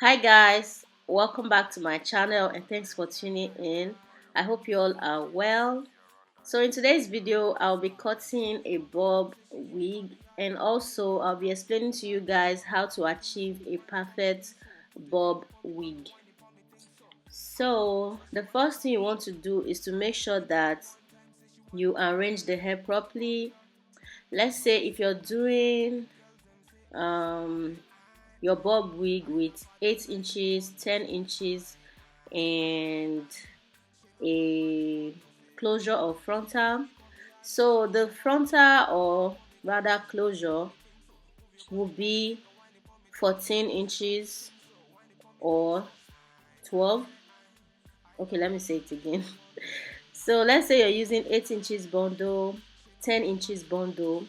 Hi guys, welcome back to my channel and thanks for tuning in. I hope you all are well. So in today's video, I'll be cutting a bob wig and also I'll be explaining to you guys how to achieve a perfect bob wig. So the first thing you want to do is to make sure that you arrange the hair properly. Let's say if you're doing um, your bob wig with 8 inches, 10 inches, and a closure of frontal. So the frontal or rather closure will be 14 inches or 12. Okay, let me say it again. So let's say you're using 8 inches bundle, 10 inches bundle.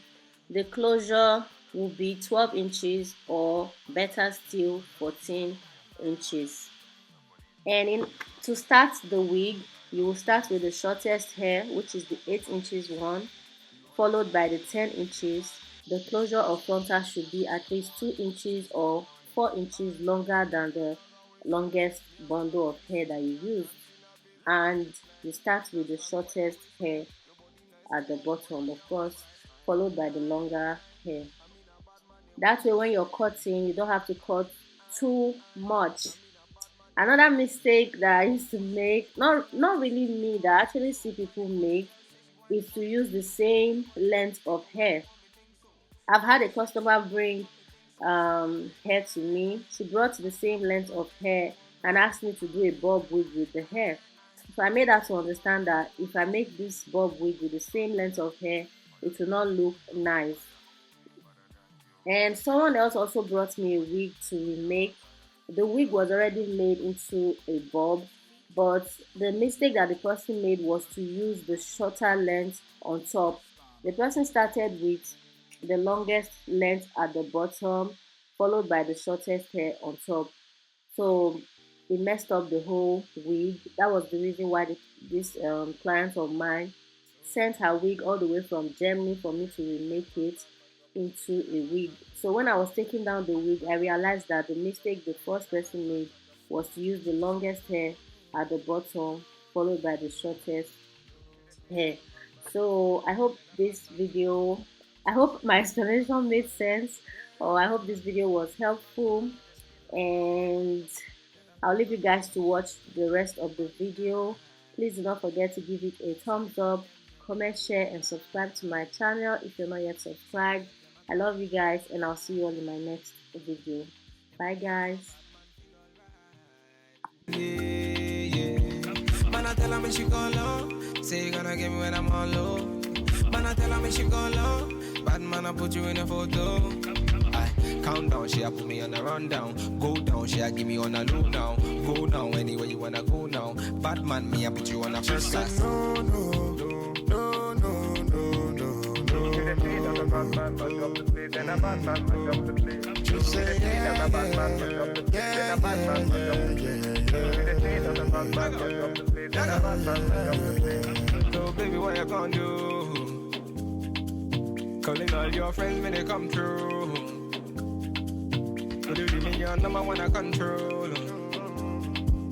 The closure will be 12 inches or better still 14 inches. And to start the wig, you will start with the shortest hair, which is the 8 inches one, followed by the 10 inches. The closure of frontal should be at least 2 inches or 4 inches longer than the longest bundle of hair that you use. And you start with the shortest hair at the bottom, of course, followed by the longer hair. That way, when you're cutting, you don't have to cut too much. Another mistake that I used to make, not really me, that I actually see people make, is to use the same length of hair. I've had a customer bring hair to me. She brought the same length of hair and asked me to do a bob wig with the hair. So I made her to understand that if I make this bob wig with the same length of hair, it will not look nice. And someone else also brought me a wig to remake. The wig was already made into a bob, but the mistake that the person made was to use the shorter length on top. The person started with the longest length at the bottom, followed by the shortest hair on top. So it messed up the whole wig. That was the reason why this client of mine sent her wig all the way from Germany for me to remake it into a wig. So when I was taking down the wig, I realized that the mistake the first person made was to use the longest hair at the bottom, followed by the shortest hair. So I hope my explanation made sense, or I hope this video was helpful. And I'll leave you guys to watch the rest of the video. Please do not forget to give it a thumbs up, comment, share, and subscribe to my channel if you're not yet subscribed. I love you guys, and I'll see you all in my next video. Bye, guys. Yeah, yeah. Man, I tell her me she go low. Say you gonna get me when I'm all low. Man, I tell her me she go low. Bad man, I put you in a photo. I count down, she a put me on a rundown. Go down, she a give me on a low now. Go down anywhere you wanna go now. Bad man, me I put you on a first class. No, no, no, no, no, no, no, no. Bad man, but up the place, then a bad man, but up the place. You say yeah, bad man, but up the place, then a bad man, but up the place. So baby, what you gonna do? Calling all your friends when they come through. So you really your number one I control.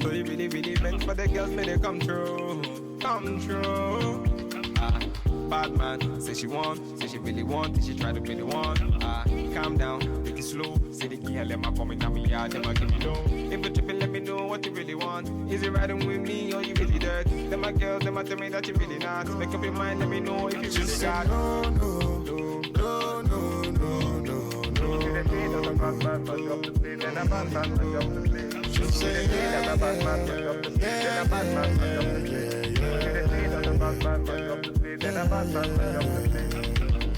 So you really meant for the girls when they come through. Come through. Bad man, say she want, say she really want, say she try to be the one. Calm down, take it slow. Say the girl, let my come in on me yard, them a give me low. If you tripping, let me know what you really want. Is it riding with me or you really dirt? Them my girls, them a tell me that you really not. Make up your mind, let me know if you really got. No, no, no, no, no, no, no, no. Bad man, but up the plate, then a bad man, but up the plate. She say, yeah, bad man, but up the plate, then a bad man, but up the plate. Bad man, but up the plate, then a bad man, but up the plate.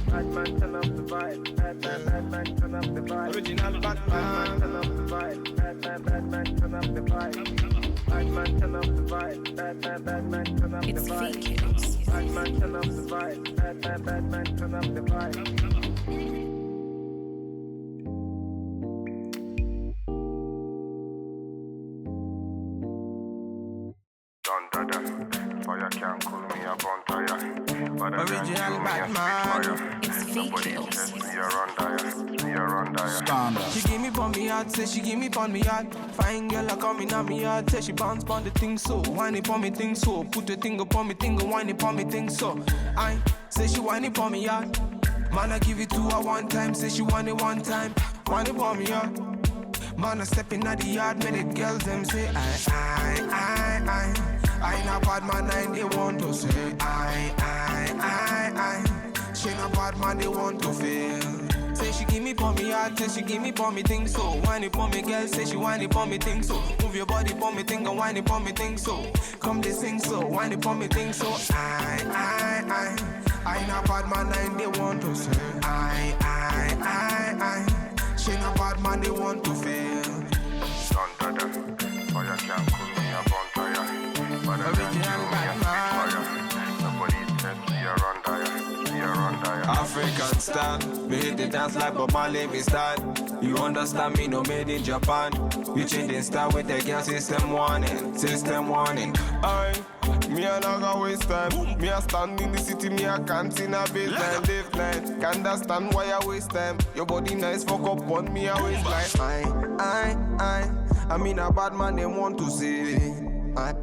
Bad man, turn up the vibe. Bad man, turn up the vibe. Original bad man, turn up the vibe. Bad man, turn up the vibe. Bad man, turn up the vibe. Bad man, turn up the vibe. Bad man, turn up the vibe. Bad man, turn up the vibe. Done dada, fire can't cool me a bonfire. Original Batman. It's fake kills. She give me pon me heart, say she give me pon me heart. Fine girl a coming on me heart, say she bounce pon the thing so. Whine it pon me thing so, put the thing upon me thing, whine it pon me thing so. I say she whine it pon me heart. Man I give it to her one time, say she want it one time. Whine it pon me heart. Man I step in at the yard, make the girls them say I ain't a bad man, and they want to say I. She ain't a bad man, they want to feel. Say she give me pon me heart, say she give me pon me thing so. Whine it pon me girl, say she whine it pon me thing so. Move your body pon me thing and whine it pon me thing so. Come they sing so, whine it pon me thing so. I ain't a bad man, and they want to say I. She ain't a bad man, they want to feel. Don't do that, for you can't cool me a bonfire. But I don't you me a spitfire. Nobody said we are on dire, we are on dire. African stand, me hit the dance like Bob Marley, me stand. You understand me, no made in Japan. You changing style with the girl, system warning, system warning. Me a not gonna waste time. Me a stand in the city, me a can't in a baseline, live line. Can't understand why I waste time. Your body nice, fuck up on me a waistline. I mean a bad man, they want to say. I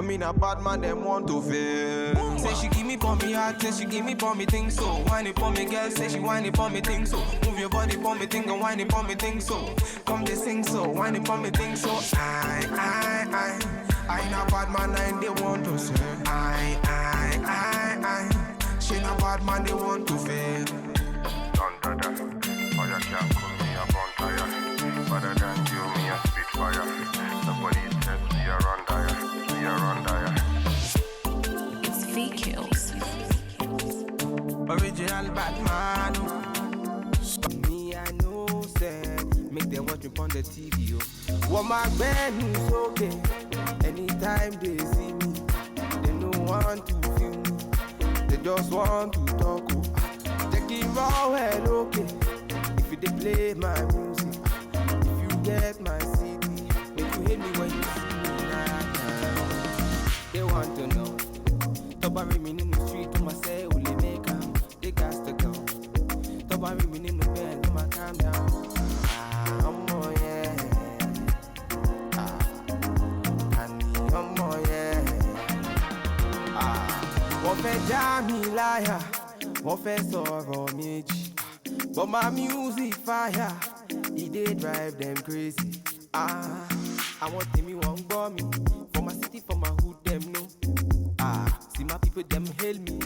mean a bad man, them want to feel. Say she give me pon me heart, say she give me pon me thing so. Whine it pon me girl, say she whine it pon me thing so. Move your body pon me thing and whine it pon me thing so. Come they sing so, whine it pon me thing so. I ain't a bad man, and they want to say I. She ain't a bad man, they want to feel. Don't do that, for you can't cool me a bonfire. Better than you, me a spitfire. Nobody said we are on dire, we are on dire. It's fake kills. Original Batman. Me, I know, say, make them watch me on the TV. What my band is okay. Anytime they see me, they don't want to feel me. They just want to talk. Take it raw, well, okay. If they play my music, if you get my CD, make you hate me when you see me now. They want to know. Tobari me in the street, to my say, only make them. They got to go. Tobari me in the bed, to my calm down. Oh yeah. Wọ́n fẹ́ já mi láyà, wọ́n fẹ́ sọ̀rọ̀ méjì. But my music fire, it dey drive them crazy. Àwọn tèmi wọ́n gbọ́ mi, for my city, for my hood, them know. See my people, them hail me.